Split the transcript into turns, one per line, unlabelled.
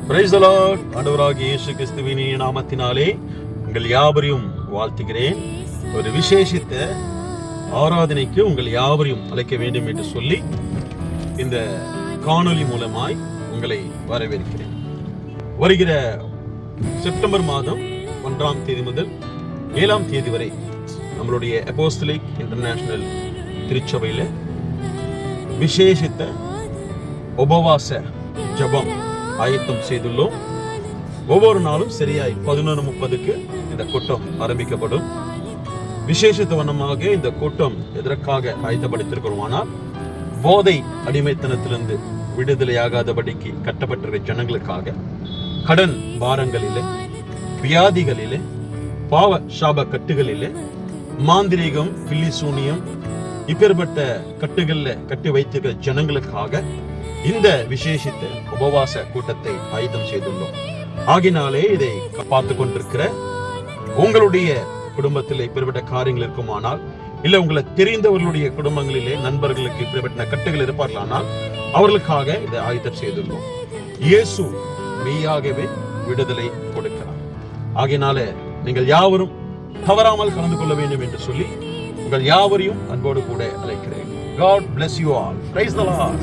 Praise the Lord. ஆண்டவராகிய இயேசு கிறிஸ்துவின் நாமத்தினாலே உங்கள் யாவரையும் வாழ்த்துகிறேன். ஒரு விசேஷித்த ஆராதனைக்கு உங்கள் யாவரையும் அழைக்க வேண்டும் என்று சொல்லி இந்த காணொலி மூலமாய் உங்களை வரவேற்கிறேன். வருகிற செப்டம்பர் மாதம் 1ஆம் தேதி முதல் 7ஆம் தேதி வரை நம்மளுடைய அப்போஸ்தலிக் இன்டர்நேஷனல் திருச்சபையில் விசேஷித்த உபவாச ஜெபம் ஆயத்தம் செய்துள்ளோம். ஒவ்வொரு நாளும் சரியாய் 11:30 இந்த கூட்டம் ஆரம்பிக்கப்படும். விசேஷித்த வண்ணமாக இந்த கூட்டம் எதற்காக ஆயத்தப்படுத்திருக்கிறோமானால், போதை அடிமைத்தனத்திலிருந்து விடுதலையாகாதபடிக்கு கட்டப்பட்டிருக்கிற ஜனங்களுக்காக, கடன் பாரங்களிலே, வியாதிகளிலே, பாவ சாப கட்டுகளிலே, மாந்திரீகம், பில்லி சூனியம் இப்பேற்பட்ட கட்டுகள்ல கட்டி வைத்திருக்கிற ஜனங்களுக்காக இந்த விசேஷித்த உபவாச கூட்டத்தை ஆயத்தம் செய்துள்ளோம். ஆகினாலே இதை பார்த்து கொண்டிருக்கிற உங்களுடைய குடும்பத்தில் இப்பேற்பட்ட காரியங்கள் இருக்குமானால், இல்ல உங்களை தெரிந்தவர்களுடைய குடும்பங்களிலே நண்பர்களுக்கு இப்படிப்பட்ட கட்டுகள் இருப்பார்களானால் அவர்களுக்காக இதை ஆயத்தம் செய்துள்ளோம். இயேசு மெய்யாகவே விடுதலை கொடுக்கிறார். ஆகினாலே நீங்கள் யாவரும் தவறாமல் கலந்து கொள்ள வேண்டும் என்று சொல்லி உங்கள் யாவரையும் அன்போடு கூட அழைக்கிறேன். God bless you all. Praise the Lord.